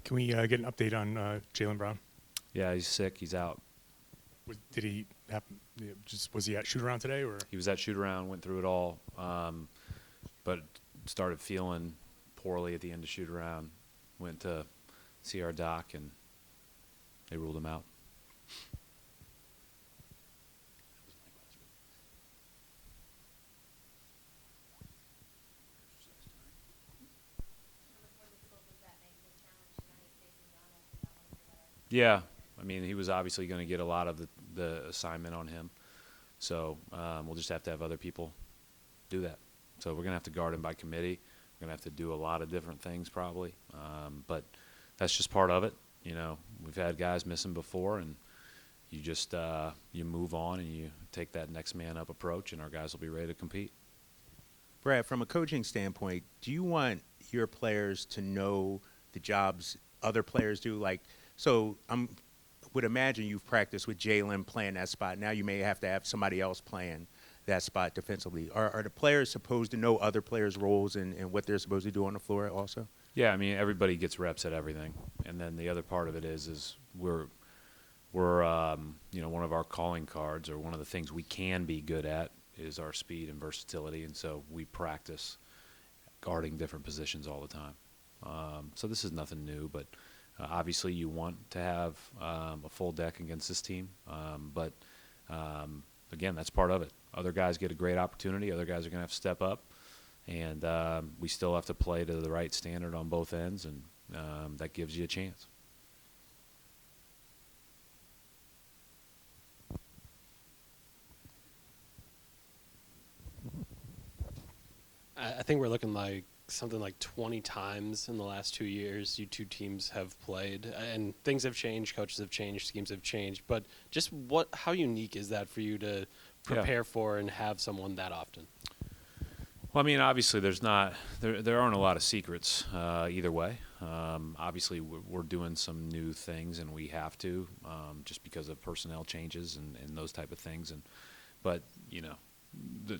Can we get an update on Jaylen Brown? Yeah, he's sick. He's out. Did he happen? Was he at shoot around today, or He was at shoot around, went through it all, but started feeling poorly at the end of shoot around. Went to see our doc, and they ruled him out. Yeah, I mean, he was obviously going to get a lot of the assignment on him. So we'll just have to have other people do that. So we're going to have to guard him by committee. We're going to have to do a lot of different things probably. But that's just part of it. You know, we've had guys miss him before, and you just you move on and you take that next man up approach, and our guys will be ready to compete. Brad, from a coaching standpoint, do you want your players to know the jobs other players do? Like, so would imagine you've practiced with Jaylen playing that spot. Now you may have to have somebody else playing that spot defensively. Are the players supposed to know other players' roles and what they're supposed to do on the floor also? Yeah, I mean, everybody gets reps at everything. And then the other part of it is we're you know, one of our calling cards, or one of the things we can be good at, is our speed and versatility. And so we practice guarding different positions all the time. So this is nothing new, but obviously you want to have a full deck against this team. But again, that's part of it. Other guys get a great opportunity. Other guys are going to have to step up. And we still have to play to the right standard on both ends, and that gives you a chance. I think we're looking like something like 20 times in the last 2 years you two teams have played, and things have changed, coaches have changed, schemes have changed, but just how unique is that for you to prepare for and have someone that often? Well, I mean, obviously there aren't a lot of secrets either way. Obviously we're doing some new things, and we have to just because of personnel changes and those type of things. But you know,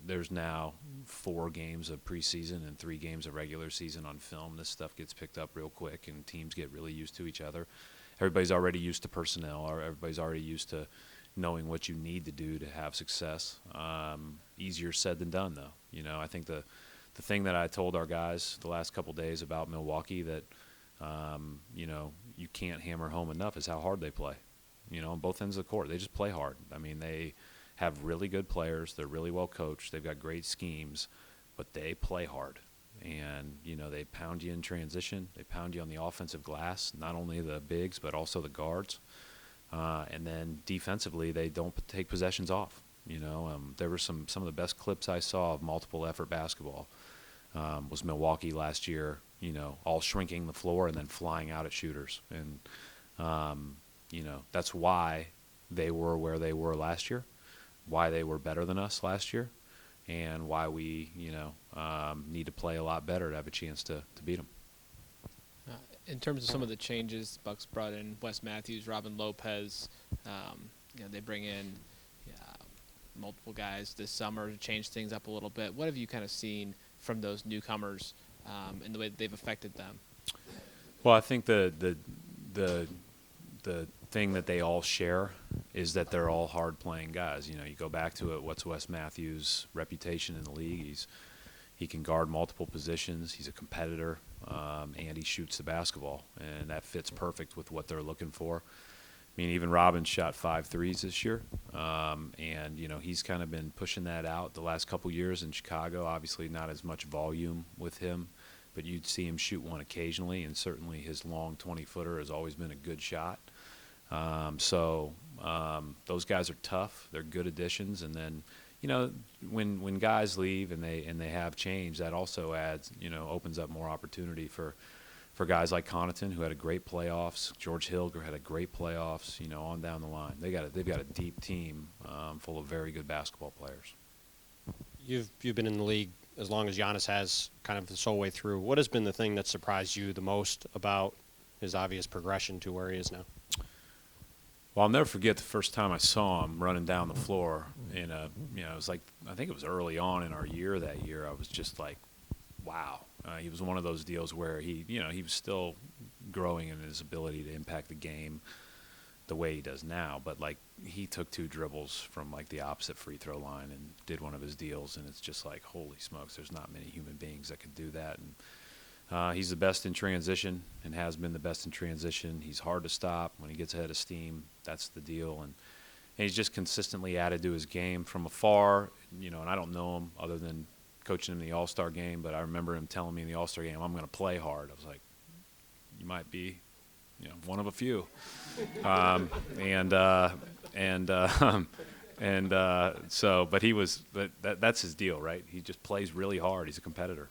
there's now 4 games of preseason and 3 games of regular season on film. This stuff gets picked up real quick, and teams get really used to each other. Everybody's already used to personnel, or everybody's already used to knowing what you need to do to have success. Easier said than done, though. You know, I think the thing that I told our guys the last couple days about Milwaukee that, you know, you can't hammer home enough is how hard they play. You know, on both ends of the court. They just play hard. I mean, they have really good players. They're really well coached. They've got great schemes, but they play hard. And, you know, they pound you in transition. They pound you on the offensive glass, not only the bigs but also the guards. And then defensively, they don't take possessions off. You know, there were some of the best clips I saw of multiple effort basketball was Milwaukee last year, you know, all shrinking the floor and then flying out at shooters. And, you know, that's why they were where they were last year, why they were better than us last year, and why we, you know, need to play a lot better to have a chance to beat them. In terms of some of the changes, Bucks brought in Wes Matthews, Robin Lopez. You know, they bring in multiple guys this summer to change things up a little bit. What have you kind of seen from those newcomers and the way that they've affected them? Well, I think the thing that they all share is that they're all hard-playing guys. You know, you go back to it, what's Wes Matthews' reputation in the league? He can guard multiple positions. He's a competitor, and he shoots the basketball, and that fits perfect with what they're looking for. I mean, even Robin shot 5 threes this year, and, you know, he's kind of been pushing that out the last couple years in Chicago. Obviously not as much volume with him, but you'd see him shoot one occasionally, and certainly his long 20-footer has always been a good shot. So those guys are tough. They're good additions, and then, you know, when guys leave and they have change, that also adds, you know, opens up more opportunity for guys like Connaughton, who had a great playoffs. George Hill had a great playoffs. You know, on down the line, they've got a deep team full of very good basketball players. You've been in the league as long as Giannis has, kind of the whole way through. What has been the thing that surprised you the most about his obvious progression to where he is now? Well, I'll never forget the first time I saw him running down the floor in a, you know, it was like, I think it was early on in our year that year. I was just like, wow. He was one of those deals where he, you know, he was still growing in his ability to impact the game the way he does now. But like, he took 2 dribbles from like the opposite free throw line and did one of his deals, and it's just like, holy smokes, there's not many human beings that could do that. And he's the best in transition and has been the best in transition. He's hard to stop. When he gets ahead of steam, that's the deal. And he's just consistently added to his game from afar, and I don't know him other than coaching him in the All-Star game, but I remember him telling me in the All-Star game, I'm going to play hard. I was like, you might be, one of a few. But he was, that's his deal, right? He just plays really hard. He's a competitor.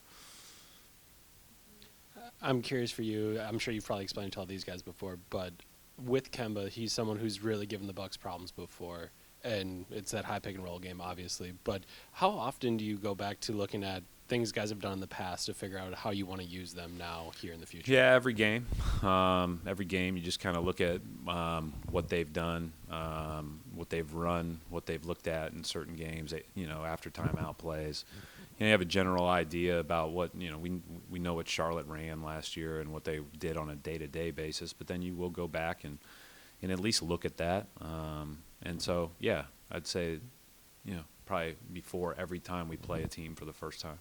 I'm curious for you. I'm sure you've probably explained to all these guys before, but with Kemba, he's someone who's really given the Bucks problems before, and it's that high pick and roll game, obviously. But how often do you go back to looking at things guys have done in the past to figure out how you want to use them now here in the future? Yeah, every game. Every game, you just kind of look at what they've done, what they've run, what they've looked at in certain games. After timeout plays, you have a general idea about what we know what Charlotte ran last year and what they did on a day-to-day basis. But then you will go back and at least look at that. And so, yeah, I'd say, probably before every time we play a team for the first time.